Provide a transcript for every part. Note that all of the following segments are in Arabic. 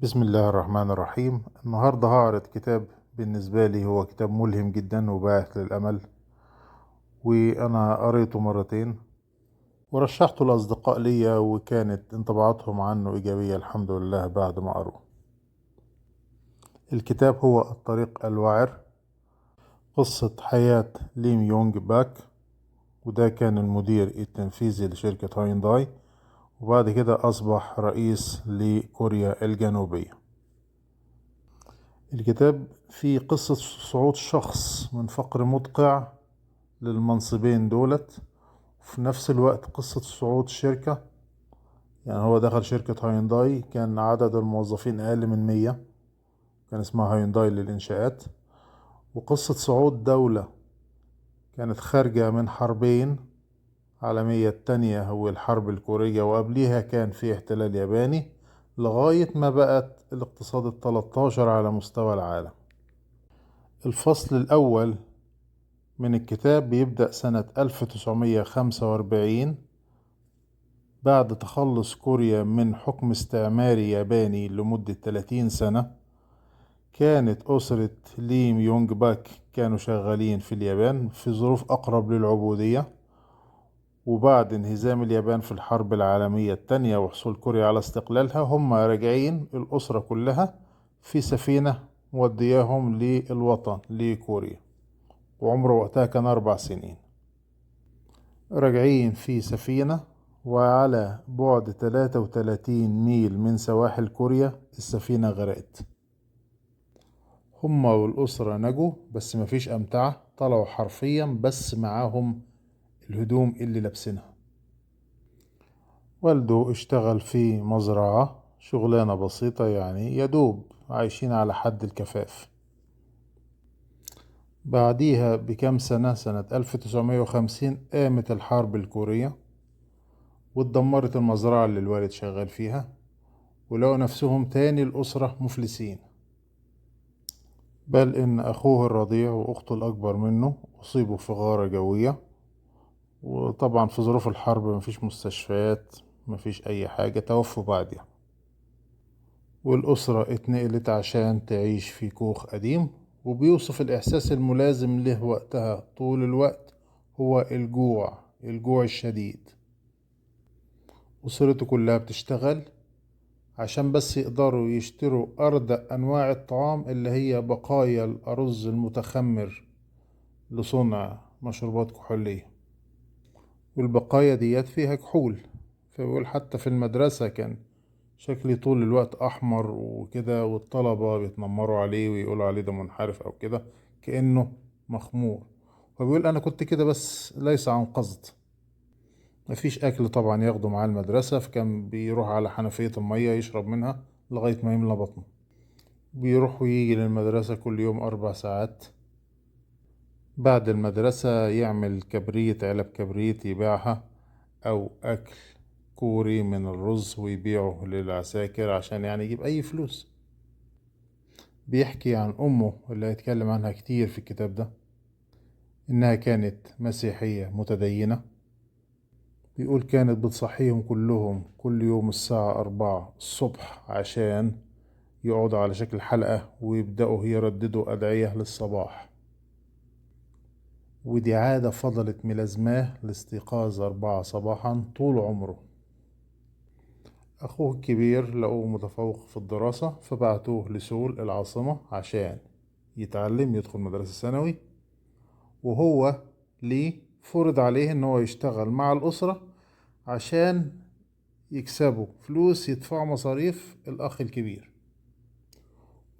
بسم الله الرحمن الرحيم. النهاردة هعرض كتاب بالنسبة لي هو كتاب ملهم جدا وباعث للأمل، وأنا قريته مرتين ورشحته لأصدقاء ليا وكانت انطباعاتهم عنه إيجابية الحمد لله بعد ما قروه. الكتاب هو الطريق الوعر، قصة حياة ليم يونج باك، وده كان المدير التنفيذي لشركة هاينداي، وبعد كده أصبح رئيس لكوريا الجنوبية. الكتاب فيه قصة صعود شخص من فقر مدقع للمنصبين دولت، وفي نفس الوقت قصة صعود شركة. يعني هو دخل شركة هاينداي كان عدد الموظفين أقل من 100، كان اسمها هاينداي للإنشاءات. وقصة صعود دولة كانت خارجة من حربين عالمية، التانية والحرب الكورية، وقبليها كان في احتلال ياباني، لغاية ما بقت الاقتصاد ال13 على مستوى العالم. الفصل الأول من الكتاب بيبدأ سنة 1945 بعد تخلص كوريا من حكم استعماري ياباني لمدة 30 سنة. كانت أسرة ليم يونج باك كانوا شغالين في اليابان في ظروف أقرب للعبودية، وبعد انهزام اليابان في الحرب العالمية التانية وحصول كوريا على استقلالها هم راجعين الأسرة كلها في سفينة مودياهم للوطن لكوريا، وعمره وقتها كان 4 سنين. راجعين في سفينة وعلى بعد 33 ميل من سواحل كوريا السفينة غرقت. هما والأسرة نجوا بس مفيش أمتعة، طلعوا حرفيا بس معاهم الهدوم اللي لابسينها. والده اشتغل في مزرعة شغلانة بسيطة، يعني يدوب عايشين على حد الكفاف. بعديها بكام سنة، سنة 1950 قامت الحرب الكورية واتدمرت المزرعة اللي الوالد شغال فيها، ولقوا نفسهم تاني الأسرة مفلسين. بل إن أخوه الرضيع وأخته الأكبر منه أصيبوا في غارة جوية، وطبعا في ظروف الحرب مفيش مستشفيات، مفيش أي حاجة، توفوا بعدها. والأسرة اتنقلت عشان تعيش في كوخ قديم، وبيوصف الإحساس الملازم له وقتها طول الوقت هو الجوع الشديد. أسرته كلها بتشتغل عشان بس يقدروا يشتروا أردأ أنواع الطعام اللي هي بقايا الأرز المتخمر لصنع مشروبات كحولية، والبقايا ديت فيها كحول. فبيقول حتى في المدرسة كان شكلي طول الوقت أحمر وكده، والطلبة بيتنمروا عليه ويقولوا عليه ده منحرف أو كده كأنه مخمور. فبيقول أنا كنت كده بس ليس عن قصد. مفيش أكل طبعا ياخده معاه المدرسة، فكان بيروح على حنفية المية يشرب منها لغاية ما يملى بطنه. بيروح ويجي للمدرسة كل يوم 4 ساعات. بعد المدرسة يعمل كبريت، علب كبريت يبيعها، أو أكل كوري من الرز ويبيعه للعساكر عشان يعني يجيب أي فلوس. بيحكي عن أمه اللي هيتكلم عنها كتير في الكتاب ده، إنها كانت مسيحية متدينة. بيقول كانت بتصحيهم كلهم كل يوم الساعة 4 الصبح عشان يقعدوا على شكل حلقة ويبدأوا يرددوا أدعية للصباح، ودي عادة فضلت ملازماه الاستيقاظ 4 صباحا طول عمره. أخوه الكبير لقوه متفوق في الدراسة فبعتوه لسول العاصمة عشان يتعلم يدخل مدرسة ثانوي، وهو ليه فرض عليه ان هو يشتغل مع الأسرة عشان يكسبوا فلوس يدفعوا مصاريف الأخ الكبير.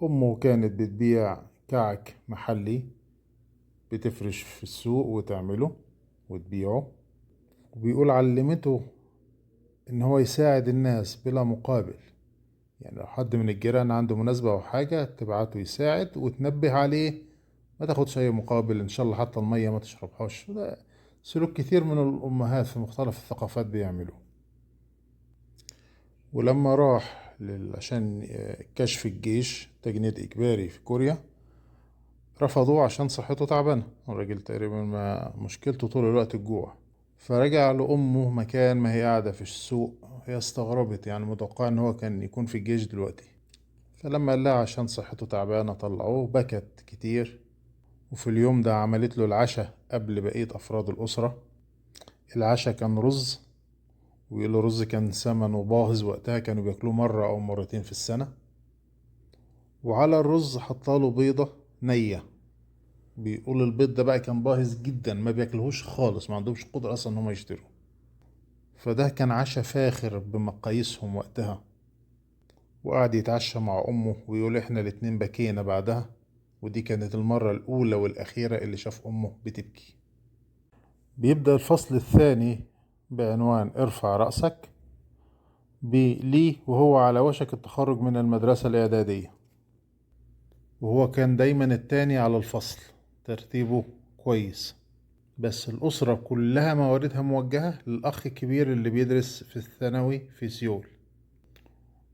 أمه كانت بتبيع كعك محلي، بتفرش في السوق وتعمله وتبيعه. وبيقول علمته ان هو يساعد الناس بلا مقابل، يعني لو حد من الجيران عنده مناسبة او حاجة تبعته يساعد وتنبه عليه، ما تاخدش اي مقابل، ان شاء الله حتى المية ما تشربهاش. ده سلوك كتير من الامهات في مختلف الثقافات بيعملوه. ولما راح عشان كشف الجيش تجنيد اجباري في كوريا، رفضوه عشان صحته تعبانة. الراجل تقريبا ما مشكلته طول الوقت الجوع. فرجع لأمه مكان ما هي قاعدة في السوق. هي استغربت، يعني متوقع ان هو كان يكون في الجيش دلوقتي. فلما قال لها عشان صحته تعبانة طلعوه، بكت كتير. وفي اليوم ده عملت له العشاء قبل بقية أفراد الأسرة. العشاء كان رز، ويقولوا رز كان ثمنه باهظ وقتها، كانوا بياكلوه مرة أو مرتين في السنة. وعلى الرز حطاله بيضة نية. بيقول البيض ده بقى كان باهظ جدا، ما بياكلهوش خالص، ما عندهمش قدرة أصلا إن هم يشتروه. فده كان عشاء فاخر بمقاييسهم وقتها. وقعد يتعشى مع أمه، ويقول إحنا الاتنين بكينا بعدها، ودي كانت المرة الأولى والأخيرة اللي شاف أمه بتبكي. بيبدأ الفصل الثاني بعنوان ارفع رأسك بليه وهو على وشك التخرج من المدرسة الإعدادية. وهو كان دايما التاني على الفصل، ترتيبه كويس. بس الأسرة كلها مواردها موجهة للأخ الكبير اللي بيدرس في الثانوي في سيول.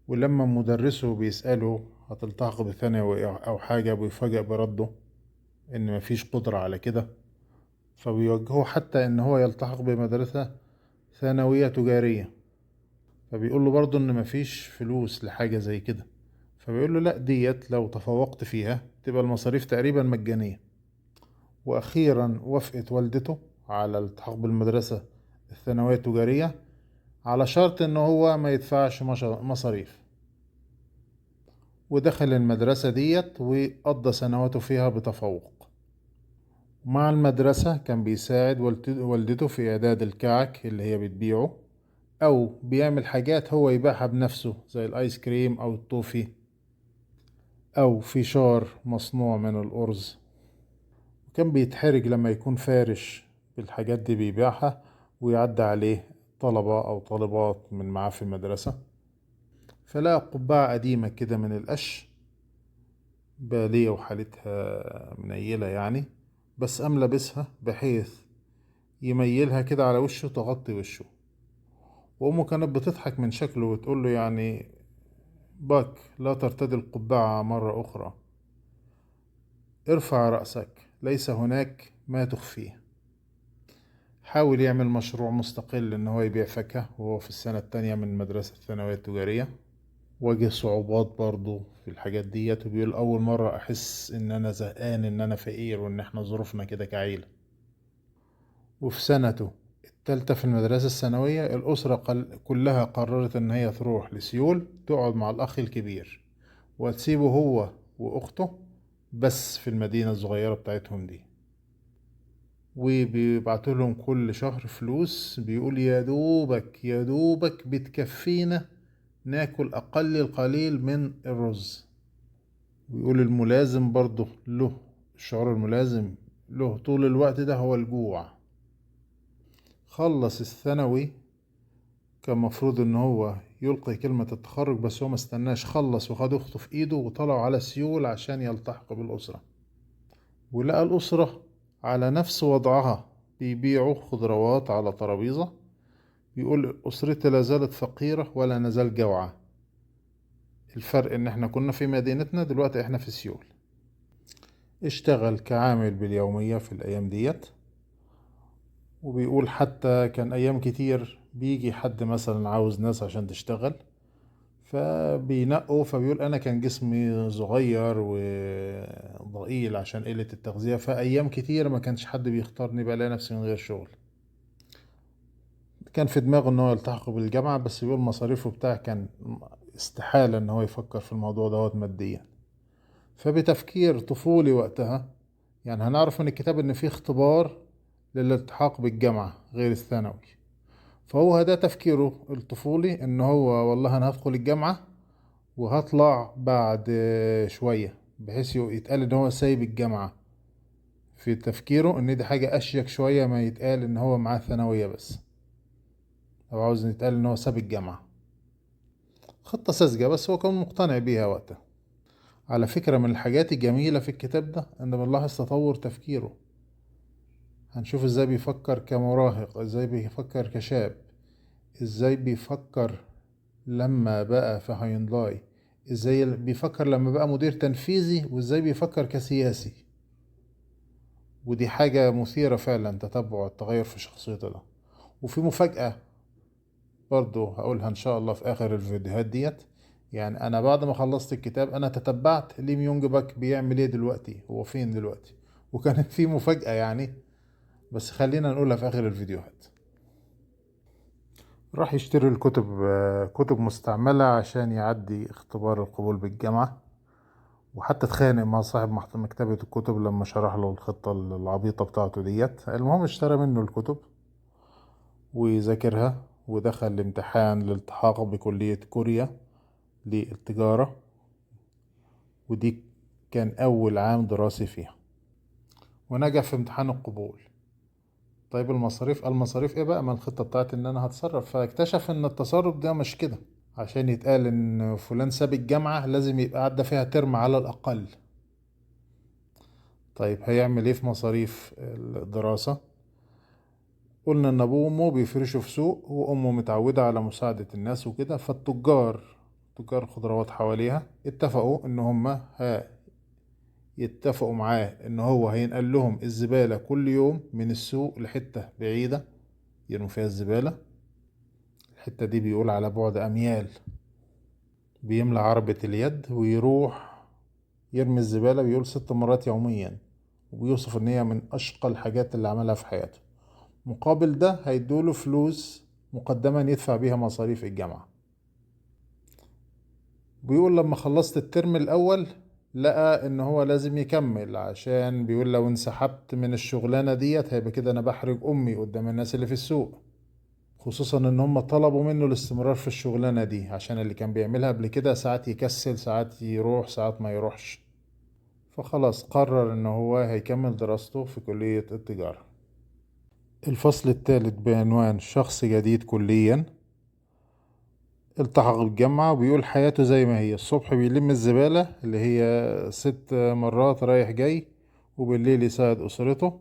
ولما مدرسه بيسأله هتلتحق بثانوي أو حاجة، بيفاجأ برده إن مفيش قدرة على كده. فبيوجهه حتى إن هو يلتحق بمدرسة ثانوية تجارية. فبيقول له برضه إن مفيش فلوس لحاجة زي كده. فبيقول له لأ، ديت لو تفوقت فيها تبقى المصاريف تقريبا مجانية. وأخيرا وافقت والدته على الالتحاق بالمدرسة الثانوية التجارية، على شرط إن هو ما يدفعش مصاريف. ودخل المدرسة ديت وقضى سنواته فيها بتفوق. مع المدرسة كان بيساعد والدته في إعداد الكعك اللي هي بتبيعه، أو بيعمل حاجات هو يبيعها بنفسه زي الآيس كريم أو الطوفي أو فيشار مصنوع من الأرز. وكان بيتحرج لما يكون فارش بالحاجات دي بيبيعها، ويعدي عليه طلبة أو طالبات من معاه في المدرسة، فلقى قبعة قديمة كده من القش، بالية وحالتها منيلة يعني، بس قام لابسها بحيث يميلها كده على وشه تغطي وشه. وأمه كانت بتضحك من شكله وتقول له يعني باك لا ترتدي القبعة مرة أخرى، ارفع رأسك، ليس هناك ما تخفيه. حاول يعمل مشروع مستقل إن هو يبيع فاكهة وهو في السنة التانية من المدرسة الثانوية التجارية. واجه صعوبات برضو في الحاجات ديت، وبيقول أول مرة أحس إن أنا زهقان، إن أنا فقير، وإن إحنا ظروفنا كده كعيلة. وفي سنته التالتة في المدرسة الثانوية، الأسرة كلها قررت إن هي تروح لسيول تقعد مع الأخ الكبير، وتسيبه هو وأخته بس في المدينة الصغيرة بتاعتهم دي. وبيبعتوا لهم كل شهر فلوس، بيقول يا دوبك يا دوبك بتكفينا ناكل أقل القليل من الرز. ويقول الملازم برضه له، الشعور الملازم له طول الوقت ده هو الجوع. خلص الثانوي، كان مفروض ان هو يلقي كلمة التخرج، بس هو مستناش، خلص وخد اخته في ايده وطلعوا على سيول عشان يلتحق بالأسرة. ولقى الأسرة على نفس وضعها، بيبيعوا خضروات على ترابيزة. بيقول أسرتي لا زالت فقيرة ولا نزال جوعة. الفرق ان احنا كنا في مدينتنا، دلوقتي احنا في سيول. اشتغل كعامل باليومية في الأيام ديت. وبيقول حتى كان أيام كتير بيجي حد مثلا عاوز ناس عشان تشتغل، فبينقوا. فبيقول أنا كان جسمي صغير وضئيل عشان قلة التغذية، فأيام كتير ما كانش حد بيختارني، بلاقي نفسي من غير شغل. كان في دماغه إن هو يلتحق بالجامعة، بس بيقول مصاريفه بتاع كان استحالة إن هو يفكر في الموضوع دوت ماديا. فبتفكير طفولي وقتها، يعني هنعرف من الكتاب إن في اختبار للالتحاق بالجامعة غير الثانوي. فهو ده تفكيره الطفولي، إن هو والله أنا هدخل الجامعة وهطلع بعد شوية، بحيث يتقال إن هو سايب الجامعة. في تفكيره إن دي حاجة أشيك شوية ما يتقال إن هو معاه ثانوية بس، أو عاوز يتقال إن هو ساب الجامعة. خطة ساذجة بس هو كان مقتنع بيها وقتها. على فكرة من الحاجات الجميلة في الكتاب ده إن بنلاحظ تطور تفكيره. هنشوف إزاي بيفكر كمراهق، إزاي بيفكر كشاب، إزاي بيفكر لما بقى في هاينداي، إزاي بيفكر لما بقى مدير تنفيذي، وإزاي بيفكر كسياسي. ودي حاجة مثيرة فعلا، تتبع التغير في شخصيته ده. وفي مفاجأة برضو هقولها إن شاء الله في آخر الفيديوهات ديت، يعني أنا بعد ما خلصت الكتاب أنا تتبعت ليم يونج باك بيعمل إيه دلوقتي، هو فين دلوقتي، وكانت في مفاجأة يعني، بس خلينا نقولها في آخر الفيديوهات. راح يشتري الكتب، كتب مستعملة عشان يعدي اختبار القبول بالجامعة، وحتى اتخانق مع صاحب مكتبة الكتب لما شرح له الخطة العبيطة بتاعته ديت. المهم اشترى منه الكتب وذاكرها، ودخل الامتحان للالتحاق بكلية كوريا للتجارة، ودي كان أول عام دراسي فيها، ونجح في امتحان القبول. طيب المصاريف ايه بقى؟ ما الخطة بتاعتي ان انا هتصرف. فاكتشف ان التصرف ده مش كده، عشان يتقال ان فلان ساب الجامعة لازم يبقى عدى فيها ترم على الأقل. طيب هيعمل ايه في مصاريف الدراسة؟ قلنا ان ابوه وامه بيفرشوا في سوق، وامه متعودة على مساعدة الناس وكده، تجار خضروات حواليها اتفقوا ان هما يتفقوا معاه ان هو هينقل لهم الزبالة كل يوم من السوق لحتة بعيدة يرموا فيها الزبالة. الحتة دي بيقول على بعد اميال، بيملى عربة اليد ويروح يرمي الزبالة، بيقول 6 مرات يوميا، وبيوصف ان هي من اشقى الحاجات اللي عملها في حياته. مقابل ده هيدوله فلوس مقدما يدفع بيها مصاريف الجامعة. بيقول لما خلصت الترم الأول لقى إن هو لازم يكمل، عشان بيقول لو انسحبت من الشغلانة ديت هيبقى كده أنا بحرج أمي قدام الناس اللي في السوق، خصوصا إن هم طلبوا منه الاستمرار في الشغلانة دي، عشان اللي كان بيعملها قبل كده ساعات يكسل، ساعات يروح، ساعات ما يروحش. فخلاص قرر إن هو هيكمل دراسته في كلية التجارة. الفصل الثالث بعنوان شخص جديد كليا. التحق بالجامعة، وبيقول حياته زي ما هي: الصبح بيلم الزبالة اللي هي 6 مرات رايح جاي، وبالليل يساعد أسرته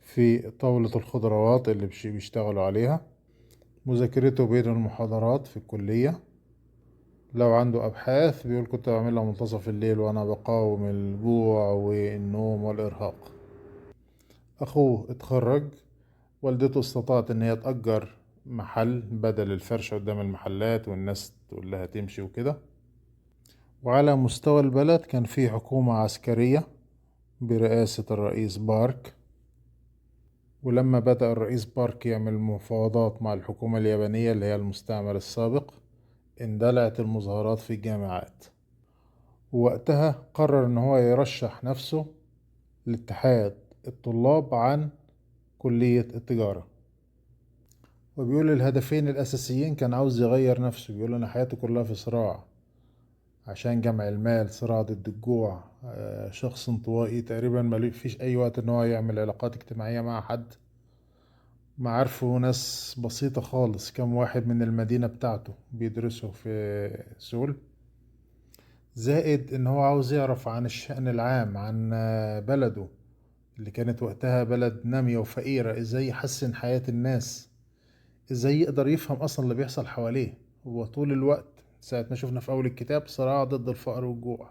في طاولة الخضروات اللي بيشتغلوا عليها. مذاكرته بين المحاضرات في الكلية. لو عنده أبحاث بيقول كنت بعملها منتصف الليل وأنا بقاوم الجوع والنوم والإرهاق. أخوه اتخرج، والدته استطاعت إن هي تأجر محل بدل الفرش قدام المحلات والناس تقول لها تمشي وكده. وعلى مستوى البلد كان في حكومة عسكرية برئاسة الرئيس بارك. ولما بدأ الرئيس بارك يعمل مفاوضات مع الحكومة اليابانية اللي هي المستعمر السابق، اندلعت المظاهرات في الجامعات، ووقتها قرر ان هو يرشح نفسه لاتحاد الطلاب عن كلية التجارة. وبيقول الهدفين الأساسيين كان عاوز يغير نفسه، بيقول أنا حياتي كلها في صراع عشان جمع المال، صراع ضد الجوع، شخص انطوائي تقريبا ما فيش اي وقت ان هو يعمل علاقات اجتماعية مع حد، معارفه ناس بسيطة خالص، كم واحد من المدينة بتاعته بيدرسوا في سول. زائد ان هو عاوز يعرف عن الشأن العام، عن بلده اللي كانت وقتها بلد نامية وفقيرة، ازاي يحسن حياة الناس، ازاي يقدر يفهم اصلا اللي بيحصل حواليه. هو طول الوقت ساعة ما شفنا في اول الكتاب صراع ضد الفقر والجوع،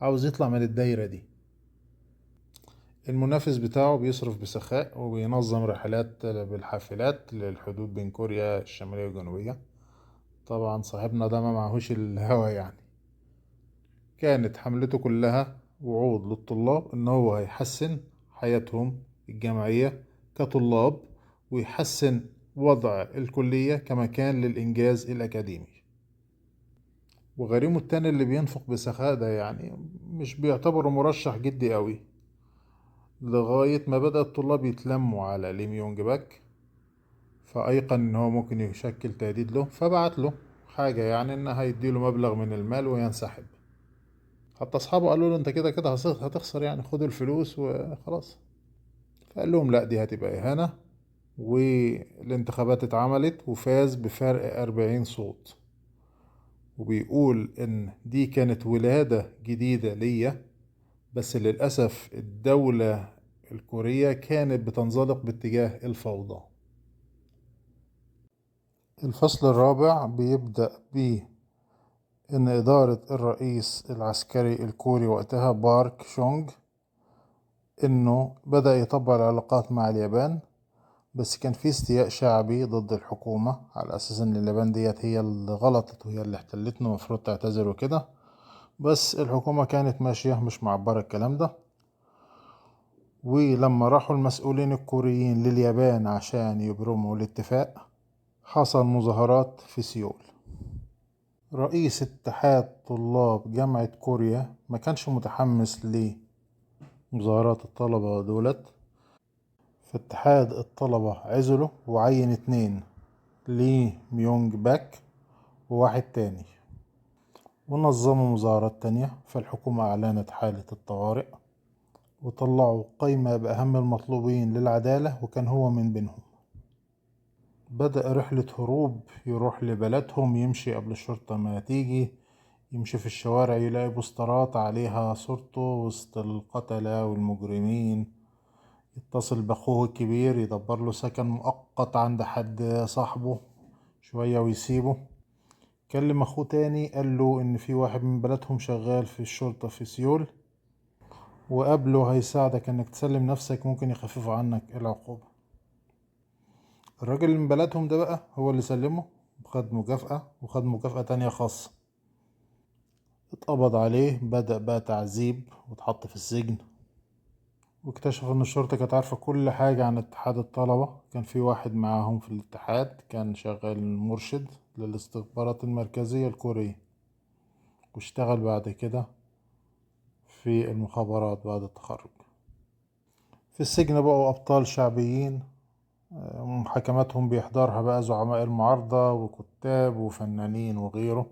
عاوز يطلع من الدايرة دي. المنافس بتاعه بيصرف بسخاء وبينظم رحلات بالحافلات للحدود بين كوريا الشمالية والجنوبية. طبعا صاحبنا ده ما معهوش الهوى يعني. كانت حملته كلها وعود للطلاب ان هو هيحسن حياتهم الجامعية كطلاب، ويحسن وضع الكلية كمكان للإنجاز الأكاديمي. وغريمه التاني اللي بينفق بسخاء ده يعني مش بيعتبره مرشح جدي قوي، لغاية ما بدأ الطلاب يتلموا على ليم يونج باك، فأيقن إن هو ممكن يشكل تهديد له، فبعت له حاجة يعني إن هيديله مبلغ من المال وينسحب. حتى أصحابه قالوا له أنت كده كده هتخسر يعني، خد الفلوس وخلاص. فقال لهم لا، دي هتبقى إهانة. والانتخابات اتعملت وفاز بفرق 40 صوت. وبيقول إن دي كانت ولادة جديدة ليا، بس للأسف الدولة الكورية كانت بتنزلق باتجاه الفوضى. الفصل الرابع بيبدأ إن إدارة الرئيس العسكري الكوري وقتها بارك شونج إنه بدأ يطبع العلاقات مع اليابان، بس كان في استياء شعبي ضد الحكومة على أساس إن اليابان ديت هي اللي غلطت وهي اللي احتلتنا المفروض تعتذر وكده. بس الحكومة كانت ماشية مش معبرة الكلام ده. ولما راحوا المسؤولين الكوريين لليابان عشان يبرموا الاتفاق، حصل مظاهرات في سيول. رئيس اتحاد طلاب جامعة كوريا ما كانش متحمس لمظاهرات الطلبة دولت، فاتحاد الطلبة عزله وعين اتنين، لي ميونج باك وواحد تاني، ونظموا مظاهرات تانية. فالحكومة أعلنت حالة الطوارئ وطلعوا قائمة بأهم المطلوبين للعدالة، وكان هو من بينهم. بدأ رحلة هروب، يروح لبلدهم، يمشي قبل الشرطة ما تيجي، يمشي في الشوارع يلاقي بوسترات عليها صورته وسط القتلة والمجرمين، يتصل بأخوه الكبير يدبر له سكن مؤقت عند حد صاحبه شوية ويسيبه. كلم أخوه تاني قال له إن في واحد من بلدهم شغال في الشرطة في سيول، وقابله هيساعدك إنك تسلم نفسك، ممكن يخففوا عنك العقوبة. الراجل اللي من بلدهم ده بقى هو اللي سلمه، وخد مكافأة وخد مكافأة تانية خاصة. اتقبض عليه، بدأ بقى تعذيب واتحط في السجن. واكتشفوا ان الشرطة كانت عارفة كل حاجة عن اتحاد الطلبة. كان في واحد معاهم في الاتحاد كان شغال مرشد للاستخبارات المركزية الكورية، واشتغل بعد كده في المخابرات بعد التخرج. في السجن بقوا أبطال شعبيين، محاكماتهم بيحضرها بقى زعماء المعارضة وكتاب وفنانين وغيره.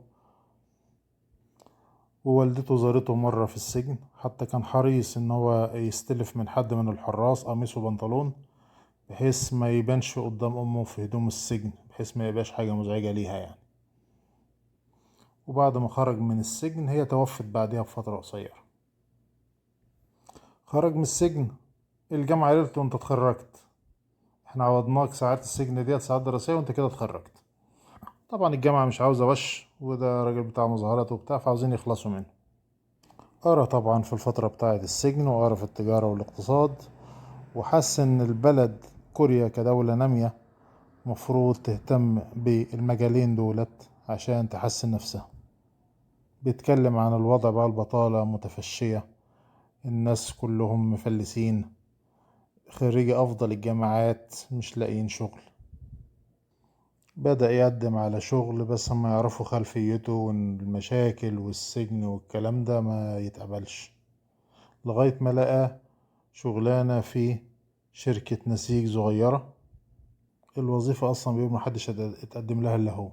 ووالدته زارته مرة في السجن، حتى كان حريص ان هو يستلف من حد من الحراس قميص وبنطلون بحيث ما يبانش قدام امه في هدوم السجن، بحيث ما يبقاش حاجة مزعجة ليها يعني. وبعد ما خرج من السجن، هي توفت بعدها بفترة قصيرة. خرج من السجن، الجامعة قالت له انت اتخرجت، احنا عوضناك ساعات السجن ديت ساعات دراسية وانت كده اتخرجت. طبعا الجامعة مش عاوزة وش، وده راجل بتاع مظاهرات وبتاع، فعاوزين يخلصوا منه. قرا طبعا في الفترة بتاعة السجن، وقرا في التجارة والاقتصاد، وحس ان البلد كوريا كدولة نامية مفروض تهتم بالمجالين دولت عشان تحسن نفسها. بيتكلم عن الوضع بقى، البطالة متفشية، الناس كلهم مفلسين، خريجي أفضل الجامعات مش لاقيين شغل. بدأ يقدم على شغل، بس هم يعرفوا خلفيته وإن المشاكل والسجن والكلام ده ما يتقبلش، لغاية ما لقى شغلانة في شركة نسيج صغيرة. الوظيفة أصلا بيقول محدش اتقدم لها إلا هو.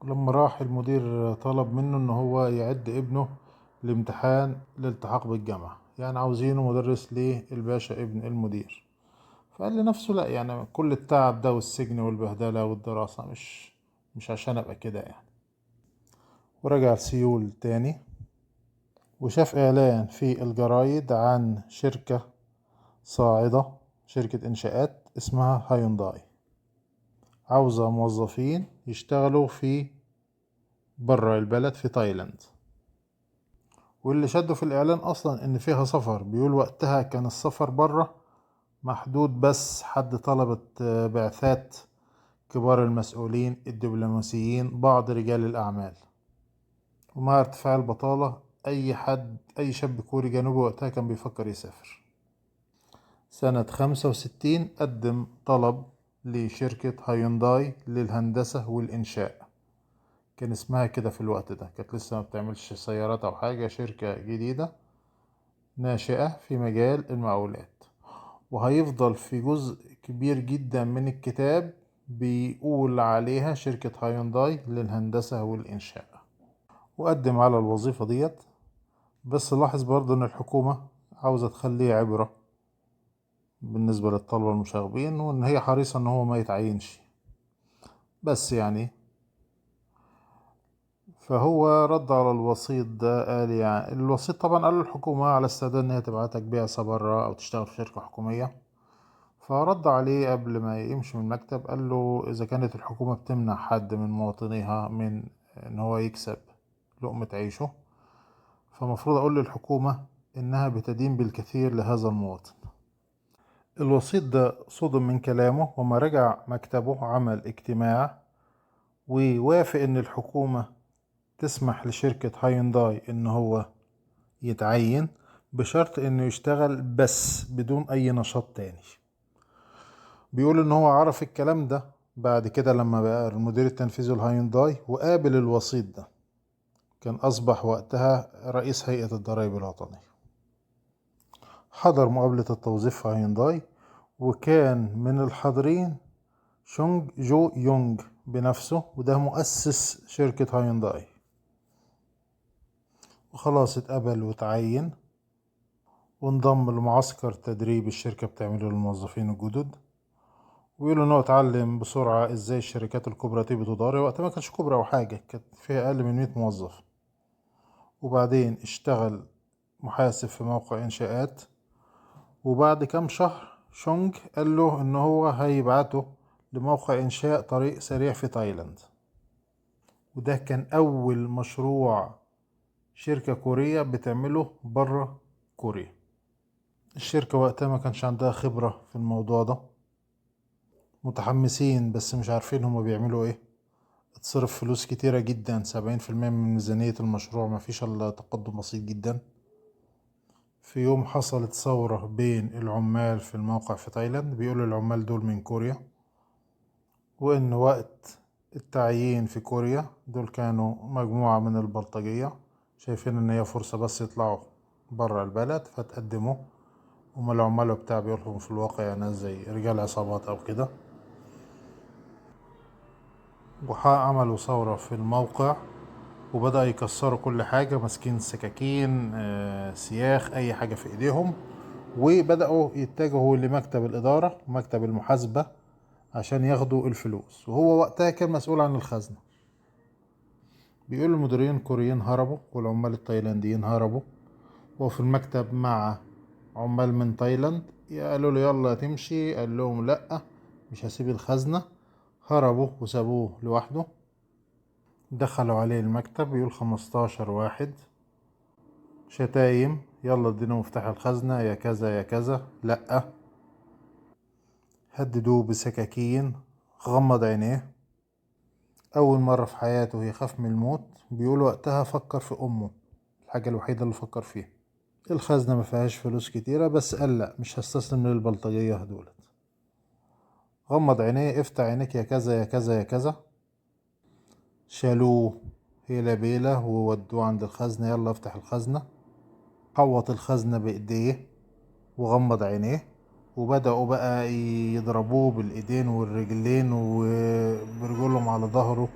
لما راح المدير طلب منه إن هو يعد ابنه لامتحان الالتحاق بالجامعة، يعني عاوزينه مدرس ليه الباشا ابن المدير. فقال لنفسه لا، يعني كل التعب ده والسجن والبهدلة والدراسة مش عشان أبقى كده يعني. ورجع سيول تاني، وشاف إعلان في الجرايد عن شركة صاعدة، شركة إنشاءات اسمها هايونداي، عاوزة موظفين يشتغلوا في برا البلد في تايلاند. واللي شده في الإعلان أصلا إن فيها سفر. بيقول وقتها كان السفر برا محدود، بس حد طلبت بعثات كبار المسؤولين الدبلوماسيين بعض رجال الأعمال. ومع ارتفاع البطالة، أي شاب كوري جنوبي وقتها كان بيفكر يسافر. سنة 65 قدم طلب لشركة هايونداي للهندسة والإنشاء، كان اسمها كده في الوقت ده، كانت لسه ما بتعملش سيارات أو حاجة، شركة جديدة ناشئة في مجال المقاولات. وهيفضل في جزء كبير جدا من الكتاب بيقول عليها شركة هايونداي للهندسة والإنشاء. وقدم على الوظيفة ديت، بس لاحظ برضه إن الحكومة عاوزة تخليه عبرة بالنسبة للطلبة المشاغبين، وإن هي حريصة إن هو ما يتعينش. بس يعني فهو رد على الوسيط ده، قال يعني الوسيط طبعا قال للحكومة على استعداد إن هي تبعتك بعثة برا أو تشتغل في شركة حكومية. فرد عليه قبل ما يمشي من المكتب، قال له إذا كانت الحكومة بتمنع حد من مواطنيها من إن هو يكسب لقمة عيشه، فمفروض أقول للحكومة إنها بتدين بالكثير لهذا المواطن. الوسيط ده صدم من كلامه، وما رجع مكتبه عمل اجتماع ووافق ان الحكومة تسمح لشركة هايونداي ان هو يتعين، بشرط انه يشتغل بس بدون اي نشاط تاني. بيقول ان هو عرف الكلام ده بعد كده لما بقى المدير التنفيذي لهايونداي وقابل الوسيط ده. كان اصبح وقتها رئيس هيئة الضرائب الوطنية. حضر مقابلة التوظيف في هايونداي، وكان من الحاضرين شونج جو يونج بنفسه، وده مؤسس شركة هايونداي. وخلاص اتقبل وتعين، وانضم لمعسكر تدريب الشركة بتعمله للموظفين الجدد. ويقولوا ان هو اتعلم بسرعة ازاي الشركات الكبرى دي بتدار. وقتها ما كانش كبرى او حاجة، كانت فيها اقل من 100 موظف. وبعدين اشتغل محاسب في موقع انشاءات. وبعد كام شهر شونج قال له ان هو هيبعته لموقع انشاء طريق سريع في تايلاند. وده كان اول مشروع شركة كورية بتعمله بره كوريا. الشركة وقتها ما كانش عندها خبرة في الموضوع ده، متحمسين بس مش عارفين هما بيعملوا ايه. اتصرف فلوس كتيرة جدا، 70% من ميزانية المشروع، مفيش الا تقدم بسيط جدا. في يوم حصلت ثورة بين العمال في الموقع في تايلاند. بيقولوا العمال دول من كوريا، وإن وقت التعيين في كوريا دول كانوا مجموعة من البلطجية، شايفين إن هي فرصة بس يطلعوا برا البلد فتقدموا. هما العمال بتاع بيقولهم في الواقع ناس زي رجال عصابات أو كده. وعملوا ثورة في الموقع، وبدأ يكسروا كل حاجة، ماسكين سكاكين، سياخ، أي حاجة في إيديهم. وبدأوا يتجهوا لمكتب الإدارة ومكتب المحاسبة عشان ياخدوا الفلوس. وهو وقتها كان مسؤول عن الخزنة. بيقول المديرين الكوريين هربوا والعمال التايلانديين هربوا، وفي المكتب مع عمال من تايلاند. قالوا له يلا تمشي، قال لهم لأ، مش هسيب الخزنة. هربوا وسابوه لوحده. دخلوا عليه المكتب، بيقول 15 واحد، شتايم، يلا ادينا مفتاح الخزنة يا كذا يا كذا، لأ. هددوه بسكاكين، غمض عينيه. أول مرة في حياته يخاف من الموت. بيقول وقتها فكر في أمه، الحاجة الوحيدة اللي فكر فيها. الخزنة ما فيهاش فلوس كتيرة، بس قال لأ، مش هستسلم للبلطجية دولت. غمض عينيه، افتح عينيك يا كذا يا كذا يا كذا. شالوه هيلا بيلا وودوه عند الخزنة، يلا افتح الخزنة. حوط الخزنة بإيديه وغمض عينيه. وبدأوا بقى يضربوه بالإيدين والرجلين وبرجلهم على ظهره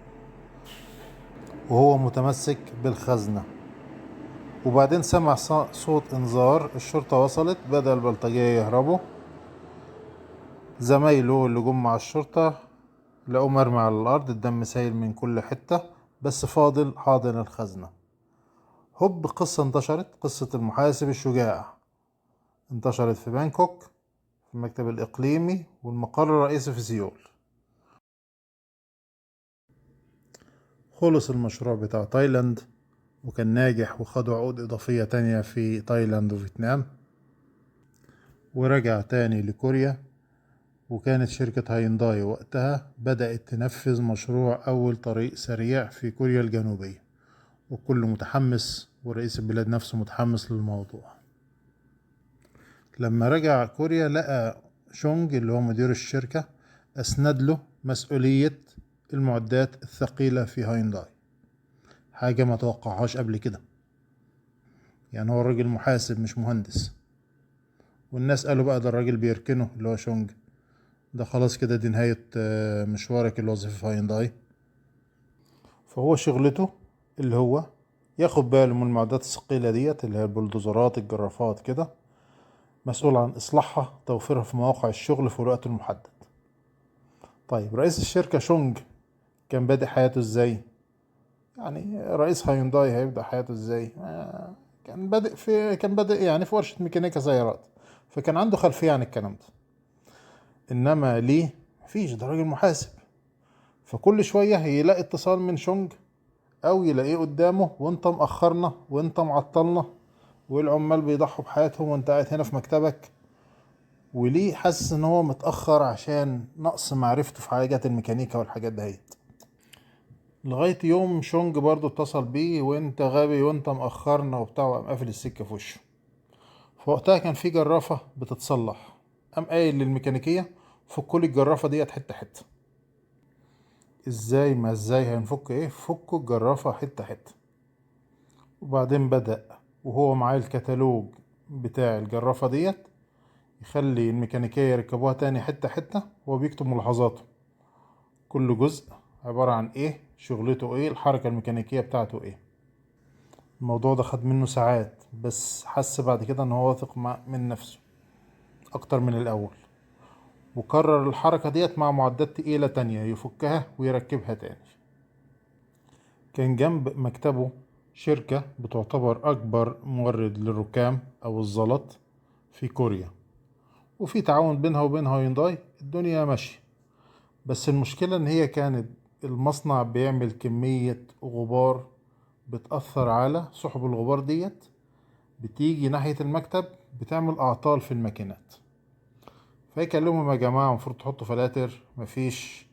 وهو متمسك بالخزنة. وبعدين سمع صوت انذار، الشرطة وصلت. بدأ البلطجية يهربوا. زمايله اللي جم مع الشرطة لقوه مرمي على الأرض، الدم سايل من كل حتة، بس فاضل حاضن الخزنة. هوب، قصة انتشرت، قصة المحاسب الشجاع انتشرت في بانكوك، في المكتب الإقليمي والمقر الرئيسي في سيول. خلص المشروع بتاع تايلاند وكان ناجح، وخدوا عقود إضافية تانية في تايلاند وفيتنام. ورجع تاني لكوريا، وكانت شركة هاينداي وقتها بدأت تنفذ مشروع أول طريق سريع في كوريا الجنوبية، والكل متحمس، ورئيس البلاد نفسه متحمس للموضوع. لما رجع كوريا لقى شونج اللي هو مدير الشركة أسند له مسؤولية المعدات الثقيلة في هاينداي، حاجة ما توقعهاش قبل كده. يعني هو الراجل محاسب مش مهندس. والناس قالوا بقى ده الراجل بيركنه اللي هو شونج، ده خلاص كده دي نهاية مشوارك الوظيفي في هاينداي. فهو شغلته اللي هو ياخد باله من المعدات الثقيلة ديت اللي هي البلدوزرات الجرافات كده، مسؤول عن إصلاحها، توفيرها في مواقع الشغل في الوقت المحدد. طيب رئيس الشركة شونج كان بادئ حياته ازاي؟ يعني رئيس هايونداي هيبدأ حياته ازاي؟ كان بادئ يعني في ورشة ميكانيكا سيارات، فكان عنده خلفية عن الكلام ده. انما ليه؟ مفيش، ده راجل محاسب. فكل شوية يلاقي اتصال من شونج او يلاقيه قدامه، وانت مأخرنا وانت معطلنا، والعمال بيضحوا بحياتهم وانت قاعد هنا في مكتبك، وليه حاسس ان هو متأخر؟ عشان نقص معرفته في حاجات الميكانيكا والحاجات دهيت. لغاية يوم شونج برضو اتصل بيه: وانت غبي وانت مأخرنا وبتاع، وقام قافل السكة في وشه. فوقتها كان في جرافة بتتصلح، قام قايل للميكانيكية: فكوا لي الجرافة ديت حتة حتة. ازاي؟ ما ازاي هنفك ايه؟ فكوا الجرافة حتة حتة. وبعدين بدأ وهو معاه الكتالوج بتاع الجرافة ديت يخلي الميكانيكية يركبوها تاني حتة حتة، وهو بيكتب ملاحظاته، كل جزء عبارة عن ايه، شغلته ايه، الحركة الميكانيكية بتاعته ايه. الموضوع ده خد منه ساعات، بس حس بعد كده ان هو واثق من نفسه اكتر من الاول، وكرر الحركة ديت مع معدات تقيلة تانية يفكها ويركبها تاني. كان جنب مكتبه شركة بتعتبر أكبر مورد للركام أو الزلط في كوريا، وفي تعاون بينها وبين هيونداي، الدنيا ماشية. بس المشكلة إن هي كانت المصنع بيعمل كمية غبار بتأثر على سحب الغبار ديت، بتيجي ناحية المكتب بتعمل أعطال في الماكينات. فيكلمهم: يا جماعة المفروض تحطوا فلاتر. مفيش،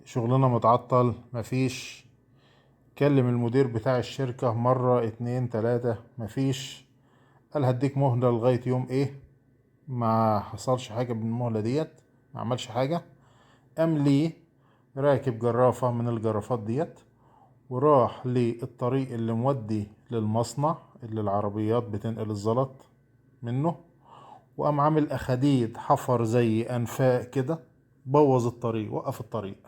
شغلنا متعطل. مفيش. كلم المدير بتاع الشركة مرة اتنين تلاتة، مفيش. قال: هديك مهلة لغاية يوم ايه. ما حصلش حاجة بالمهلة ديت، ما عملش حاجة. قام ليه راكب جرافة من الجرافات ديت، وراح للطريق اللي مودي للمصنع اللي العربيات بتنقل الزلط منه، وقام عامل أخاديد، حفر زي أنفاق كده، بوظ الطريق، وقف الطريق.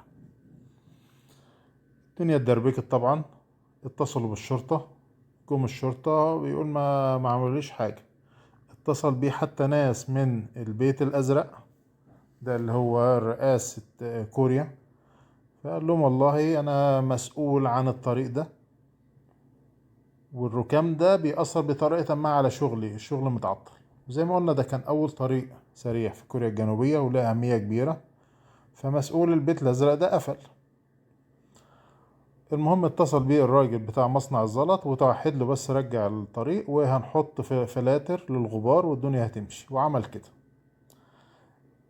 الدنيا اتدربكت طبعا. اتصلوا بالشرطة، جم الشرطة بيقول ما عملوليش حاجة. اتصل بيه حتى ناس من البيت الأزرق، ده اللي هو رئاسة كوريا، فقال لهم: والله أنا مسؤول عن الطريق ده، والركام ده بيأثر بطريقة ما على شغلي، الشغل متعطل. زي ما قلنا ده كان أول طريق سريع في كوريا الجنوبية وله أهمية كبيرة، فمسؤول البيت الأزرق ده قفل. المهم اتصل بيه الراجل بتاع مصنع الزلط وتوحد له: بس رجع الطريق وهنحط في فلاتر للغبار والدنيا هتمشي. وعمل كده.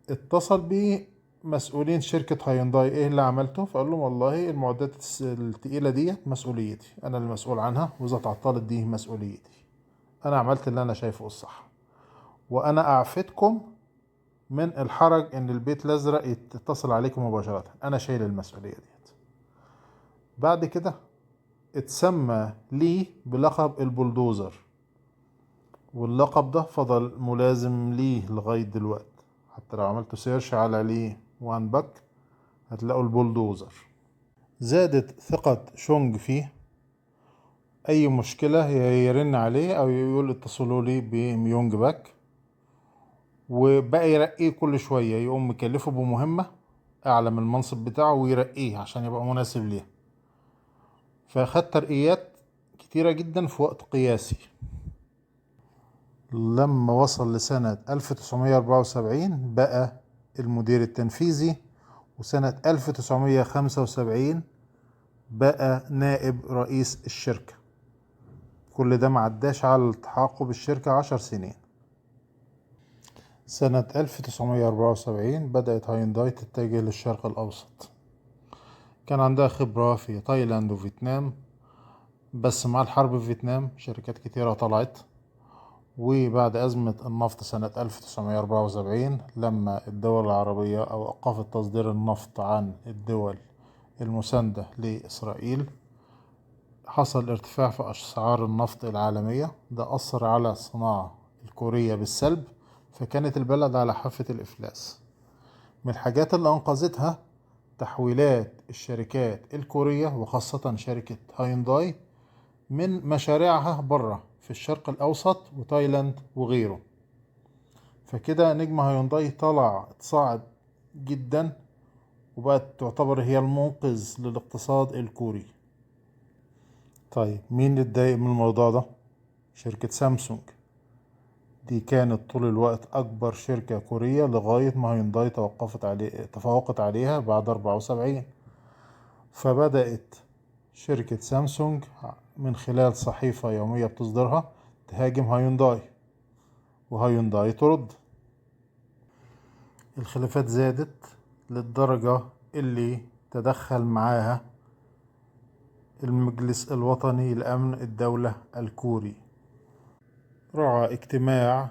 اتصل بيه مسؤولين شركة هايونداي: ايه اللي عملته؟ فقال لهم: والله المعدات التقيلة دي مسؤوليتي، انا المسؤول عنها، واذا تعطلت دي مسؤوليتي. انا عملت اللي انا شايفه الصح، وانا اعفتكم من الحرج ان البيت الازرق يتصل عليكم مباشرة، انا شايل المسؤولية ديت. بعد كده اتسمى ليه بلقب البلدوزر، واللقب ده فضل ملازم ليه لغاية دلوقتي. حتى لو عملتوا سيرش على ليه وان باك هتلاقوا البلدوزر. زادت ثقة شونج فيه، أي مشكلة يرن عليه أو يقول: اتصلوا لي بميونج باك. وبقى يرقيه كل شوية، يقوم مكلفه بمهمة أعلى من المنصب بتاعه ويرقيه عشان يبقى مناسب ليه. فخد ترقيات كتيرة جدا في وقت قياسي. لما وصل لسنة 1974 بقى المدير التنفيذي، وسنة 1975 بقى نائب رئيس الشركة. كل ده معداش على التحاقه بالشركة 10 سنين. سنة 1974 بدأت هايونداي تتجه للشرق الأوسط. كان عندها خبرة في تايلاند وفيتنام، بس مع الحرب في فيتنام شركات كتيرة طلعت. وبعد أزمة النفط سنة 1974 لما الدول العربية أوقفت تصدير النفط عن الدول المساندة لإسرائيل، حصل ارتفاع في أسعار النفط العالمية. ده أثر على الصناعة الكورية بالسلب، فكانت البلد على حافة الإفلاس. من الحاجات اللي أنقذتها تحويلات الشركات الكورية، وخاصة شركة هايونداي، من مشاريعها بره في الشرق الأوسط وتايلاند وغيره. فكده نجم هايونداي طلع تصاعد جدا، وبقت تعتبر هي المنقذ للاقتصاد الكوري. طيب مين اللي اتضايق من الموضوع ده؟ شركة سامسونج. دي كانت طول الوقت أكبر شركة كورية لغاية ما هيونداي تفوقت عليها بعد 74. فبدأت شركة سامسونج من خلال صحيفة يومية بتصدرها تهاجم هايونداي، وهايونداي ترد. الخلافات زادت للدرجة اللي تدخل معاها المجلس الوطني لأمن الدولة الكوري. رعى اجتماع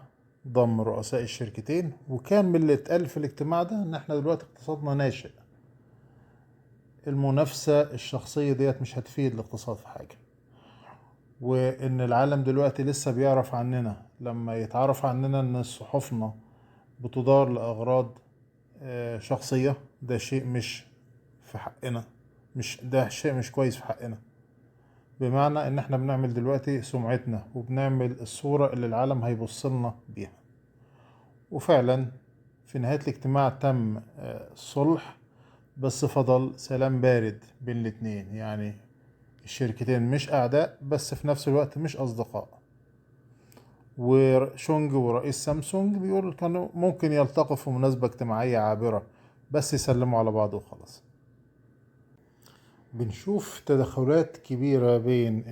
ضم رؤساء الشركتين، وكان من اللي اتقال في الاجتماع ده ان احنا دلوقتي اقتصادنا ناشئ، المنافسة الشخصية ديت مش هتفيد الاقتصاد في حاجة، وان العالم دلوقتي لسه بيعرف عننا لما يتعرف عننا ان صحفنا بتدار لأغراض شخصية. ده شيء مش في حقنا، مش ده شيء مش كويس في حقنا، بمعنى ان احنا بنعمل دلوقتي سمعتنا وبنعمل الصورة اللي العالم هيبصلنا بيها. وفعلا في نهاية الاجتماع تم الصلح، بس فضل سلام بارد بين الاتنين، يعني الشركتين مش أعداء بس في نفس الوقت مش أصدقاء. وشونج ورئيس سامسونج بيقول كانوا ممكن يلتقوا في مناسبة اجتماعية عابرة بس يسلموا على بعض وخلاص. بنشوف تدخلات كبيرة بين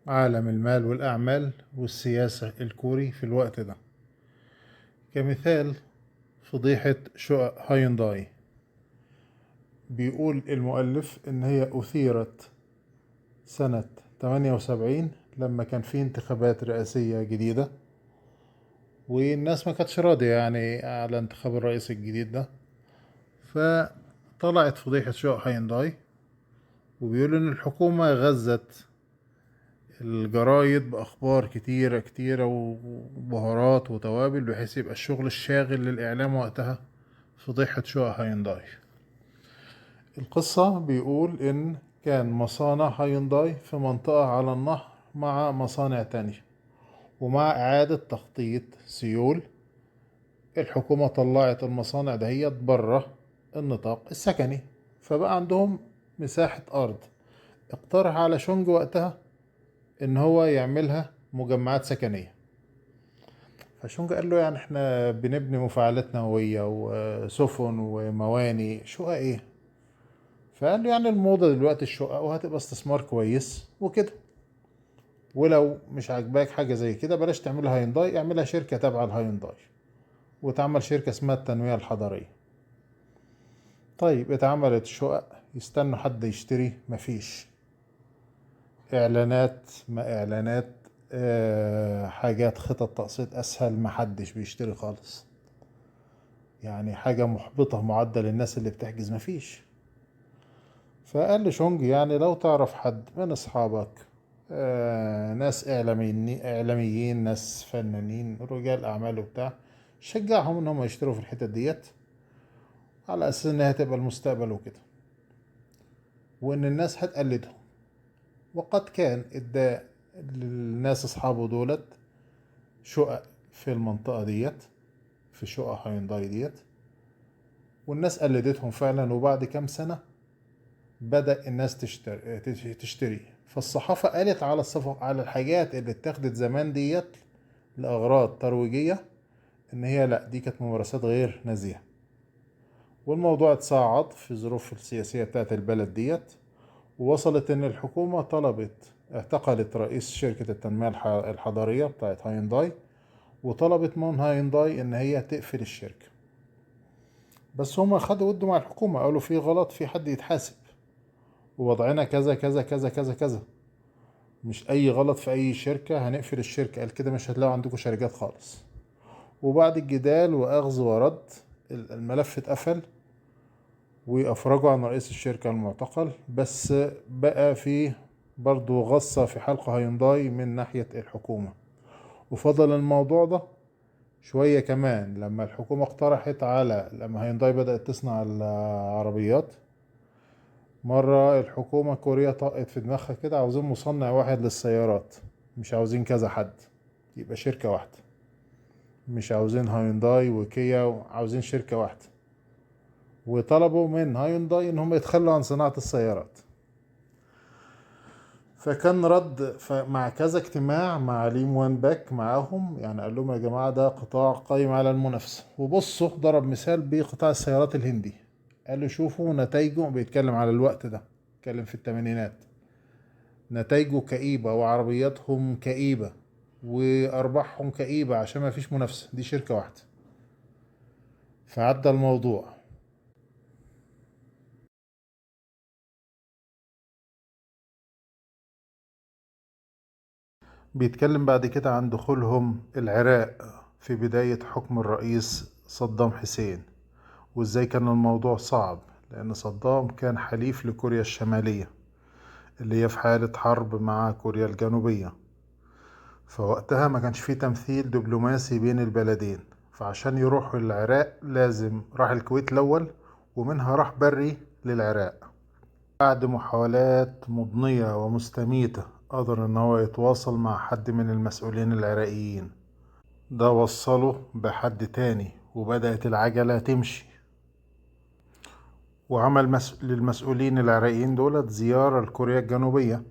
عالم المال والأعمال والسياسة الكوري في الوقت ده. كمثال فضيحة شقق هايونداي، بيقول المؤلف إن هي أثيرت سنة 78 لما كان في انتخابات رئاسية جديدة، والناس ما كانتش راضية يعني على انتخاب الرئيس الجديد ده، فطلعت فضيحة شقق هايونداي، وبيقول إن الحكومة غزت الجرايد بأخبار كتيرة كتيرة وبهارات وتوابل بحيث يبقى الشغل الشاغل للإعلام وقتها فضيحة شقق هايونداي. القصة بيقول إن كان مصانع هايونداي في منطقة على النهر مع مصانع تانية، ومع إعادة تخطيط سيول الحكومة طلعت المصانع دهيت بره النطاق السكني، فبقى عندهم مساحة أرض. اقترح على شونج وقتها إن هو يعملها مجمعات سكنية، فشونج قال له يعني احنا بنبني مفاعلات نووية وسفن ومواني، شقق ايه؟ فقال له يعني الموضة دلوقتي الشقق، وهتبقى استثمار كويس وكده، ولو مش عاجباك حاجة زي كده بلاش تعملها هيونداي، اعملها شركة تابعة لهيونداي وتعمل شركة اسمها التنمية الحضرية. طيب اتعملت الشقق، يستنوا حد يشتري؟ مفيش. اعلانات ما اعلانات، حاجات خطط تقسيط اسهل، محدش بيشتري خالص. يعني حاجة محبطة، معدل الناس اللي بتحجز مفيش. فقال لي شونج يعني لو تعرف حد من اصحابك، ناس اعلاميين، ناس فنانين، رجال اعمال وبتاع، شجعهم انهم يشتروا في الحتت ديت على اساس انها هتبقى المستقبل وكده، وان الناس هتقلدهم. وقد كان ادى للناس اصحابه دولت شقق في المنطقة ديت، في شقق هيونداي ديت، والناس قلدتهم فعلا. وبعد كام سنة بدأ الناس تشتري. فالصحافة قالت على على الحاجات اللي اتاخدت زمان ديت لأغراض ترويجية إن هي لأ، دي كانت ممارسات غير نزيهة. والموضوع اتصاعد في الظروف السياسية بتاعت البلد ديت، ووصلت إن الحكومة اعتقلت رئيس شركة التنمية الحضرية بتاعت هايونداي، وطلبت من هايونداي إن هي تقفل الشركة. بس هما خدوا ودوا مع الحكومة، قالوا في غلط، في حد يتحاسب، ووضعنا كذا كذا كذا كذا كذا، مش اي غلط في اي شركة هنقفل الشركة، قال كده مش هتلاقوا عندكم شركات خالص. وبعد الجدال واخذ ورد الملف اتقفل، وافرجوا عن رئيس الشركة المعتقل. بس بقى فيه برضو غصة في حلق هيونداي من ناحية الحكومة، وفضل الموضوع ده شوية كمان لما الحكومة اقترحت على لما هيونداي بدأت تصنع العربيات. مرة الحكومة الكورية طقت في دماغها كده عاوزين مصنع واحد للسيارات، مش عاوزين كذا حد، يبقى شركة واحدة، مش عاوزين هايونداي وكيا، عاوزين شركة واحدة. وطلبوا من هايونداي ان هم يتخلوا عن صناعة السيارات. فكان رد مع كذا اجتماع مع ليم وان باك معاهم، يعني قال لهم يا جماعة ده قطاع قائم على المنافسة. وبصوا ضرب مثال بقطاع السيارات الهندي، قال له شوفوا نتائجه، بيتكلم على الوقت ده، بيتكلم في الثمانينات، نتائجه كئيبة وعربياتهم كئيبة وأرباحهم كئيبة عشان ما فيش منافسة، دي شركة واحدة. فعدى الموضوع. بيتكلم بعد كده عن دخولهم العراق في بداية حكم الرئيس صدام حسين، وازاي كان الموضوع صعب لأن صدام كان حليف لكوريا الشمالية اللي هي في حالة حرب مع كوريا الجنوبية. فوقتها ما كانش فيه تمثيل دبلوماسي بين البلدين، فعشان يروحوا العراق لازم راح الكويت الأول، ومنها راح بري للعراق. بعد محاولات مضنية ومستميتة قدر ان هو يتواصل مع حد من المسؤولين العراقيين، ده وصله بحد تاني وبدأت العجلة تمشي. وعمل للمسؤولين العراقيين دولت زيارة لكوريا الجنوبية،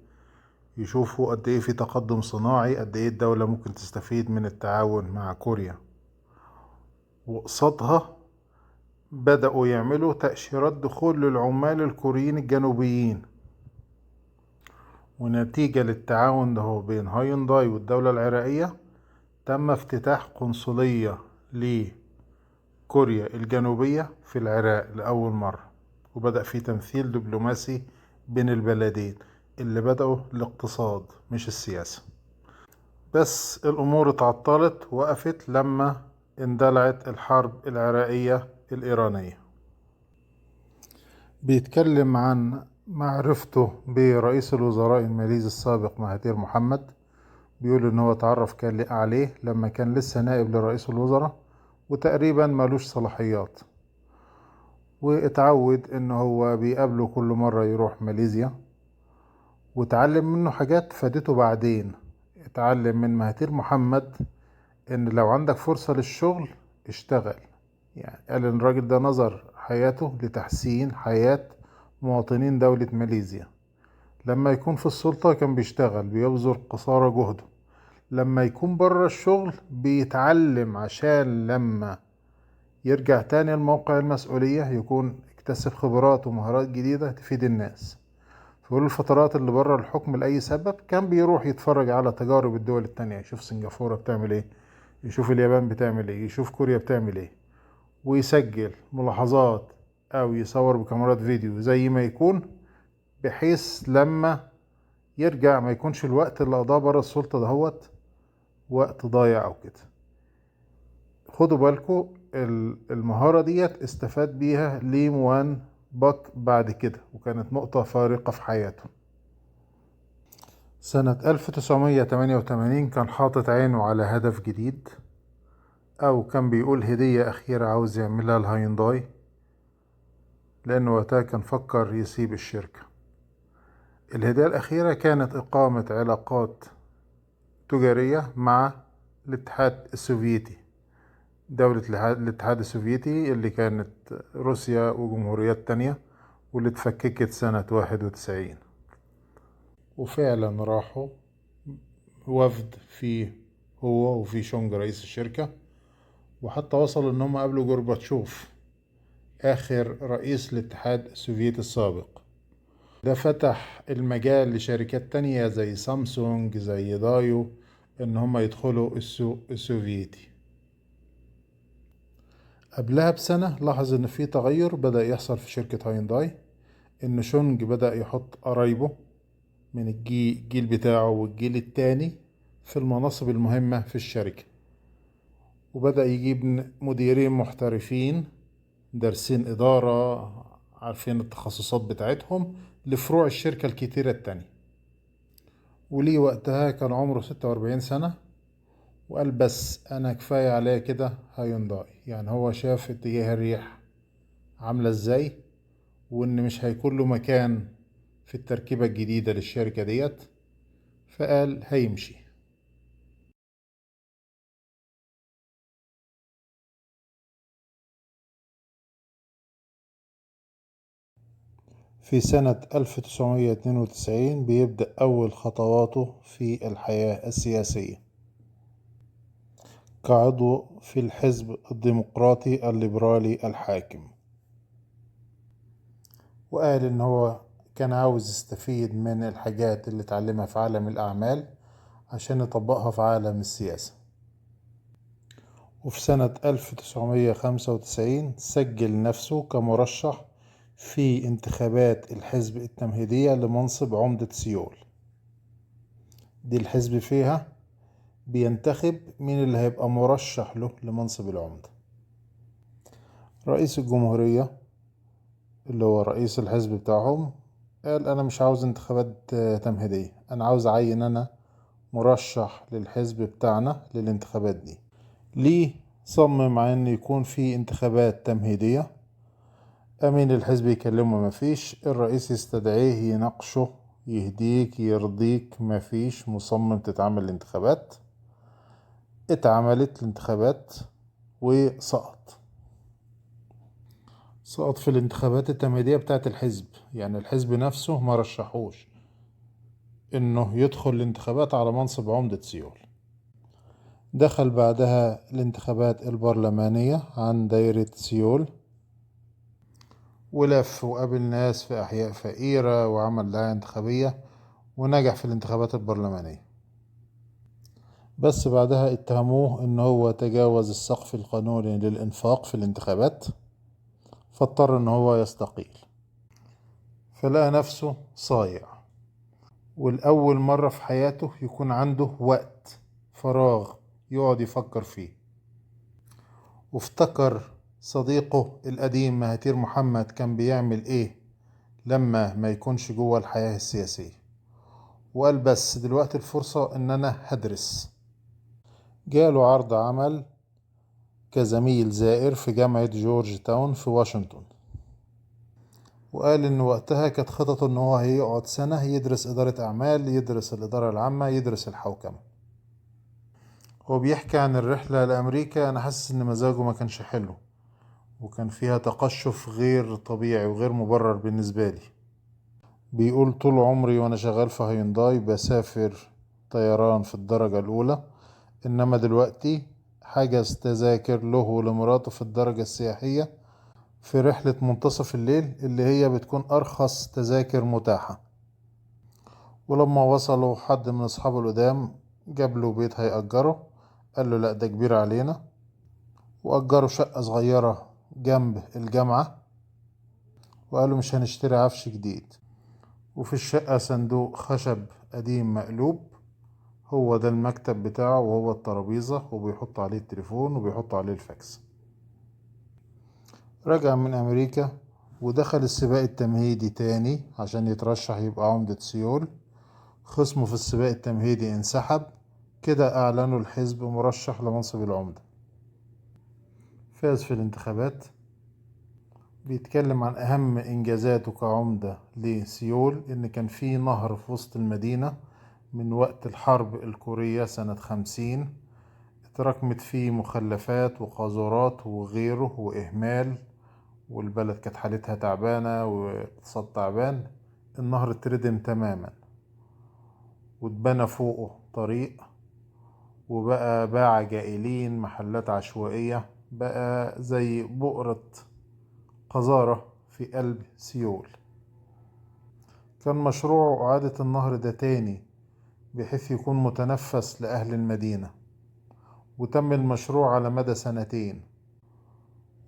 يشوفوا قد ايه في تقدم صناعي، قد ايه الدولة ممكن تستفيد من التعاون مع كوريا. وقصادها بدأوا يعملوا تأشيرات دخول للعمال الكوريين الجنوبيين. ونتيجة للتعاون ده بين هايونداي والدولة العراقية تم افتتاح قنصلية لكوريا الجنوبية في العراق لأول مرة، وبدأ في تمثيل دبلوماسي بين البلدين اللي بدأوا الاقتصاد مش السياسة. بس الأمور اتعطلت وقفت لما اندلعت الحرب العراقية الإيرانية. بيتكلم عن معرفته برئيس الوزراء الماليزي السابق مهاتير محمد. بيقول ان هو اتعرف كان عليه لما كان لسه نائب لرئيس الوزراء وتقريبا ملوش صلاحيات، واتعود ان هو بيقابله كل مرة يروح ماليزيا، وتعلم منه حاجات فادته بعدين. اتعلم من مهاتير محمد ان لو عندك فرصة للشغل اشتغل. يعني قال ان الراجل ده نظر حياته لتحسين حياة مواطنين دولة ماليزيا. لما يكون في السلطة كان بيشتغل بيبذل قصارى جهده، لما يكون بره الشغل بيتعلم عشان لما يرجع تاني لموقع المسؤولية يكون اكتسب خبرات ومهارات جديدة تفيد الناس. في كل الفترات اللي بره الحكم لأي سبب كان بيروح يتفرج على تجارب الدول التانية، يشوف سنغافورة بتعمل ايه، يشوف اليابان بتعمل ايه، يشوف كوريا بتعمل ايه، ويسجل ملاحظات او يصور بكاميرات فيديو زي ما يكون، بحيث لما يرجع ما يكونش الوقت اللي قضاه بره السلطة دهوت وقت ضايع او كده. خدوا بالكم المهارة ديت استفاد بيها لي موان باك بعد كده، وكانت نقطة فارقة في حياته. سنة 1988 كان حاطط عينه على هدف جديد، أو كان بيقول هدية أخيرة عاوز يعملها لهاينداي، لأنه وقتها كان فكر يسيب الشركة. الهدية الأخيرة كانت إقامة علاقات تجارية مع الاتحاد السوفيتي، دولة الاتحاد السوفيتي اللي كانت روسيا وجمهوريات تانية، واللي اتفككت سنة 91. وفعلا راحوا وفد فيه هو وفي شونج رئيس الشركة، وحتى وصلوا ان هم قابلوا جورباتشوف اخر رئيس الاتحاد السوفيتي السابق. ده فتح المجال لشركات تانية زي سامسونج زي دايو ان هم يدخلوا السوق السوفيتي. قبلها بسنة لاحظ ان في تغير بدأ يحصل في شركة هاينداي، ان شونج بدأ يحط قرايبه من الجيل بتاعه والجيل التاني في المناصب المهمة في الشركة، وبدأ يجيب مديرين محترفين دارسين إدارة عارفين التخصصات بتاعتهم لفروع الشركة الكتيرة التانية. وليه وقتها كان عمره 46 سنة، وقال بس أنا كفاية عليا كده هايونداي. يعني هو شاف اتجاه الريح عاملة ازاي، وإن مش هيكون له مكان في التركيبة الجديدة للشركة ديت، فقال هيمشي. في سنة 1992 بيبدأ أول خطواته في الحياة السياسية كعضو في الحزب الديمقراطي الليبرالي الحاكم. وقال إن هو كان عاوز يستفيد من الحاجات اللي اتعلمها في عالم الأعمال عشان يطبقها في عالم السياسة. وفي سنة 1995 سجل نفسه كمرشح في انتخابات الحزب التمهيدية لمنصب عمدة سيول. دي الحزب فيها بينتخب مين اللي هيبقى مرشح له لمنصب العمدة. رئيس الجمهورية اللي هو رئيس الحزب بتاعهم قال أنا مش عاوز انتخابات تمهيدية، أنا عاوز أعين أنا مرشح للحزب بتاعنا للانتخابات دي. ليه صمم على إن يكون في انتخابات تمهيدية؟ أمين الحزب يكلمه مفيش، الرئيس يستدعيه يناقشه، يهديك يرضيك، مفيش، مصمم تتعمل الانتخابات. اتعملت الانتخابات وسقط. سقط في الانتخابات التمهيدية بتاعت الحزب، يعني الحزب نفسه ما رشحوش انه يدخل الانتخابات على منصب عمدة سيول. دخل بعدها الانتخابات البرلمانية عن دايرة سيول، ولف وقابل ناس في أحياء فقيرة وعمل دعاية انتخابية ونجح في الانتخابات البرلمانية. بس بعدها اتهموه ان هو تجاوز السقف القانوني للإنفاق في الانتخابات، فاضطر ان هو يستقيل. فلقى نفسه صايع، والأول مرة في حياته يكون عنده وقت فراغ يقعد يفكر فيه. وافتكر صديقه القديم مهاتير محمد كان بيعمل ايه لما ما يكونش جوه الحياة السياسية، وقال بس دلوقتي الفرصة ان انا هدرس. جاله عرض عمل كزميل زائر في جامعة جورج تاون في واشنطن، وقال ان وقتها كانت خططه ان هو هيقعد سنة يدرس إدارة أعمال، يدرس الإدارة العامة، يدرس الحوكمة. هو بيحكي عن الرحلة لأمريكا، أنا حاسس إن مزاجه ما كانش حلو، وكان فيها تقشف غير طبيعي وغير مبرر بالنسبة لي. بيقول طول عمري وأنا شغال في هيونداي بسافر طيران في الدرجة الأولى، إنما دلوقتي حجز تذاكر له ولمراته في الدرجة السياحية في رحلة منتصف الليل اللي هي بتكون أرخص تذاكر متاحة. ولما وصلوا حد من أصحابه القدام جاب له بيت هيأجره، قال له لأ ده كبير علينا، وأجروا شقة صغيرة جنب الجامعة، وقالوا مش هنشتري عفش جديد. وفي الشقة صندوق خشب قديم مقلوب، هو ده المكتب بتاعه وهو الترابيزة، وبيحط عليه التليفون وبيحط عليه الفاكس. رجع من أمريكا ودخل السباق التمهيدي تاني عشان يترشح يبقى عمدة سيول. خصمه في السباق التمهيدي انسحب، كده أعلنوا الحزب مرشح لمنصب العمدة. فاز في الانتخابات. بيتكلم عن أهم إنجازاته كعمدة لسيول إن كان في نهر في وسط المدينة من وقت الحرب الكورية سنة 50 اتراكمت فيه مخلفات وقاذورات وغيره وإهمال، والبلد كانت حالتها تعبانة واقتصاد تعبان. النهر اتردم تماما واتبنى فوقه طريق، وبقى باع جائلين، محلات عشوائية، بقى زي بؤرة قذارة في قلب سيول. كان مشروع إعادة النهر ده تاني بحيث يكون متنفس لأهل المدينة، وتم المشروع على مدى سنتين،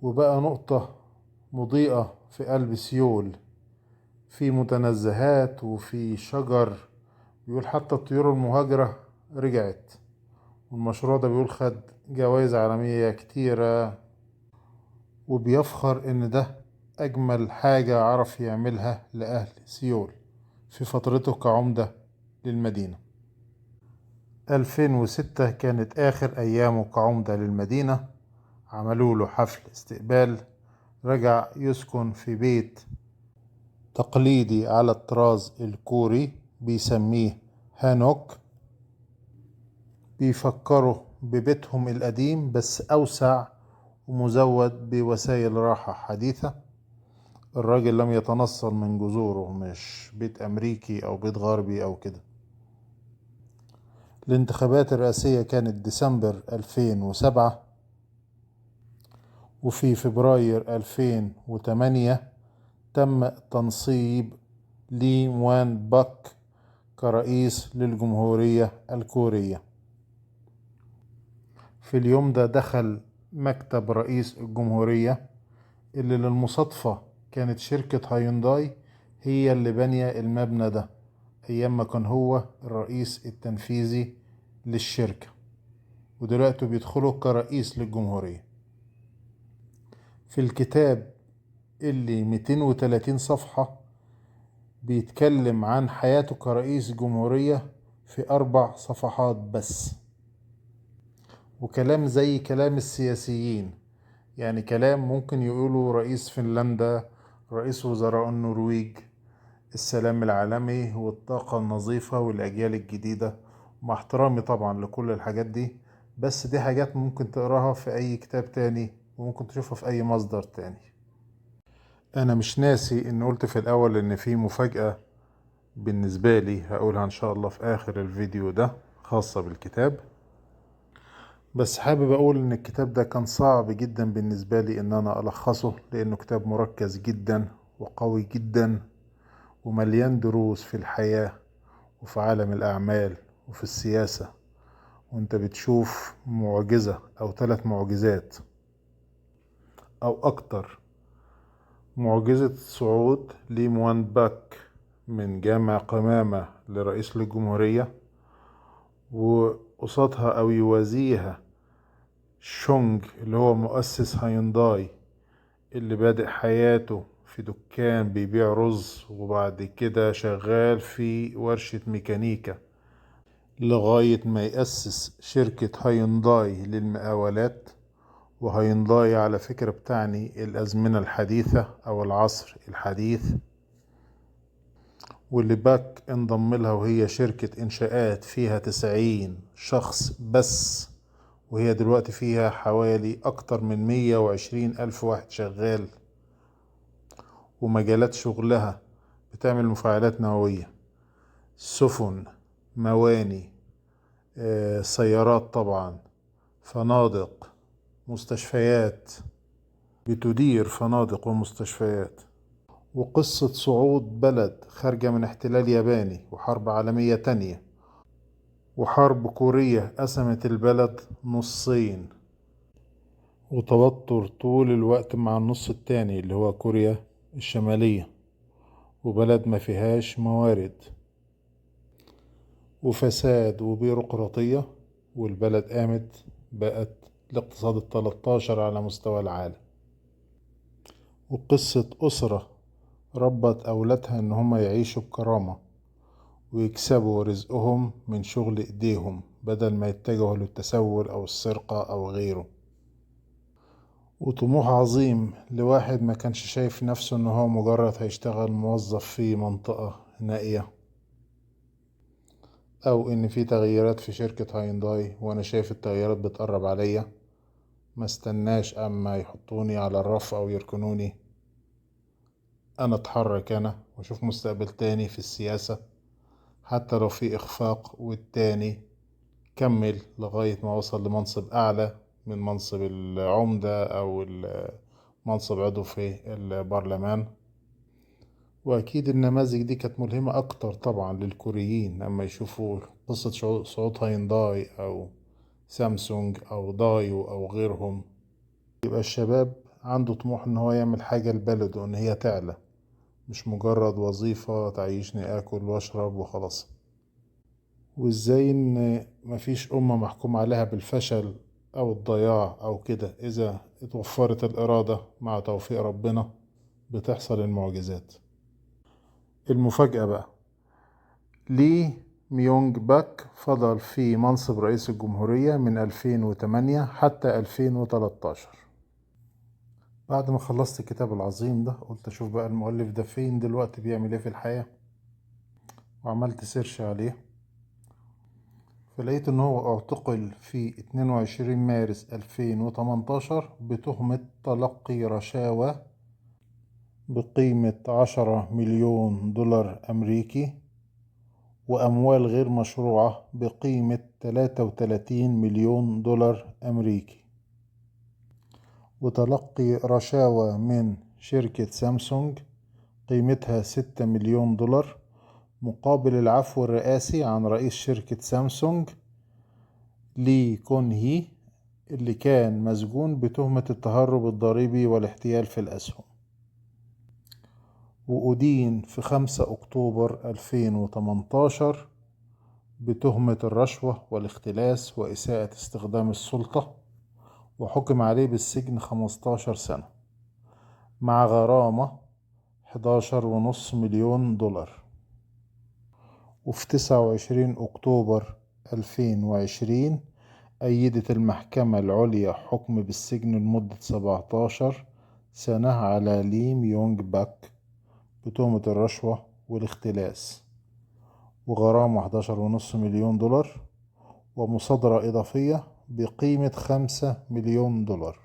وبقى نقطة مضيئة في قلب سيول، في متنزهات وفي شجر. بيقول حتى الطيور المهاجرة رجعت، والمشروع ده بيقول خد جوائز عالمية كتيرة، وبيفخر إن ده أجمل حاجة عرف يعملها لأهل سيول في فترته كعمدة للمدينة. 2006 كانت آخر أيامه كعمدة للمدينة، عملوا له حفل استقبال. رجع يسكن في بيت تقليدي على الطراز الكوري بيسميه هانوك، بيفكروا ببيتهم القديم بس أوسع ومزود بوسائل راحة حديثة. الراجل لم يتنصل من جذوره، مش بيت أمريكي أو بيت غربي أو كده. الانتخابات الرئاسية كانت ديسمبر 2007، وفي فبراير 2008 تم تنصيب لي موان باك كرئيس للجمهورية الكورية. في اليوم ده دخل مكتب رئيس الجمهورية، اللي للمصادفة كانت شركة هايونداي هي اللي بانية المبنى ده أيام ما كان هو الرئيس التنفيذي للشركة، ودلوقتي بيدخله كرئيس للجمهورية. في الكتاب اللي 230 صفحة بيتكلم عن حياته كرئيس جمهورية في 4 صفحات بس، وكلام زي كلام السياسيين، يعني كلام ممكن يقوله رئيس فنلندا، رئيس وزراء النرويج، السلام العالمي والطاقة النظيفة والأجيال الجديدة. مع احترامي طبعا لكل الحاجات دي، بس دي حاجات ممكن تقراها في أي كتاب تاني وممكن تشوفها في أي مصدر تاني. أنا مش ناسي إن قلت في الأول إن في مفاجأة بالنسبة لي هقولها إن شاء الله في آخر الفيديو ده خاصة بالكتاب، بس حابب أقول إن الكتاب ده كان صعب جدا بالنسبة لي إن أنا ألخصه، لأنه كتاب مركز جدا وقوي جدا ومليان دروس في الحياة وفي عالم الأعمال وفي السياسة، وانت بتشوف معجزة أو 3 معجزات أو أكتر. معجزة صعود لي موان باك من جامع قمامة لرئيس للجمهورية، وقصادها أو يوازيها شونج اللي هو مؤسس هايونداي، اللي بادئ حياته في دكان بيبيع رز وبعد كده شغال في ورشة ميكانيكا لغاية ما يأسس شركة هايونداي للمقاولات. وهايونداي على فكرة بتعني الأزمنة الحديثة أو العصر الحديث، واللي باك انضم لها وهي شركة إنشاءات فيها 90 شخص بس، وهي دلوقتي فيها حوالي أكتر من 120 ألف واحد شغال. ومجالات شغلها بتعمل مفاعلات نووية، سفن، مواني، سيارات طبعا، فنادق، مستشفيات، بتدير فنادق ومستشفيات. وقصة صعود بلد خارجة من احتلال ياباني وحرب عالمية تانية وحرب كورية قسمت البلد نصين، وتوتر طول الوقت مع النص التاني اللي هو كوريا الشمالية، وبلد ما فيهاش موارد، وفساد وبيروقراطية، والبلد قامت بقت الاقتصاد ال13 على مستوى العالم. وقصة أسرة ربت أولادها إن هم يعيشوا بكرامة ويكسبوا رزقهم من شغل إيديهم بدل ما يتجهوا للتسول أو السرقة أو غيره. وطموح عظيم لواحد ما كانش شايف نفسه إن هو مجرد هيشتغل موظف في منطقة نائية، أو إن في تغييرات في شركة هايونداي وأنا شايف التغييرات بتقرب عليا، ما استناش أما يحطوني على الرف أو يركنوني، أنا أتحرك أنا وأشوف مستقبل تاني في السياسة، حتى لو في إخفاق، والتاني كمل لغاية ما وصل لمنصب أعلى من منصب العمدة أو منصب عضو في البرلمان. وأكيد النماذج دي كانت ملهمة أكتر طبعا للكوريين لما يشوفوا قصة صعود هاينداي أو سامسونج أو دايو أو غيرهم. يبقى الشباب عنده طموح إن هو يعمل حاجة لبلده، إن هي تعلى، مش مجرد وظيفة تعيشني آكل وأشرب وخلاص. وإزاي إن مفيش أمة محكوم عليها بالفشل أو الضياع أو كده، إذا اتوفرت الإرادة مع توفيق ربنا بتحصل المعجزات. المفاجأة بقى، لي ميونج باك فضل في منصب رئيس الجمهورية من 2008 حتى 2013. بعد ما خلصت الكتاب العظيم ده قلت أشوف بقى المؤلف ده فين دلوقتي، بيعمل إيه في الحياة، وعملت سيرش عليه، فلقيت إن هو اعتقل في 22 مارس 2018 بتهمة تلقي رشاوى بقيمة 10 مليون دولار أمريكي وأموال غير مشروعة بقيمة 33 مليون دولار أمريكي، وتلقي رشاوى من شركة سامسونج قيمتها 6 مليون دولار مقابل العفو الرئاسي عن رئيس شركة سامسونج لي كون هي اللي كان مسجون بتهمة التهرب الضريبي والاحتيال في الأسهم، وأدين في 5 أكتوبر 2018 بتهمة الرشوة والاختلاس وإساءة استخدام السلطة، وحكم عليه بالسجن 15 سنة مع غرامة 11.5 مليون دولار. وفي 29 أكتوبر 2020 أيدت المحكمة العليا حكم بالسجن لمدة 17 سنة على لي ميونج باك بتهمة الرشوة والاختلاس، وغرامة 11.5 مليون دولار ومصادرة إضافية بقيمة 5 مليون دولار.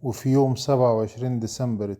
وفي يوم 27 ديسمبر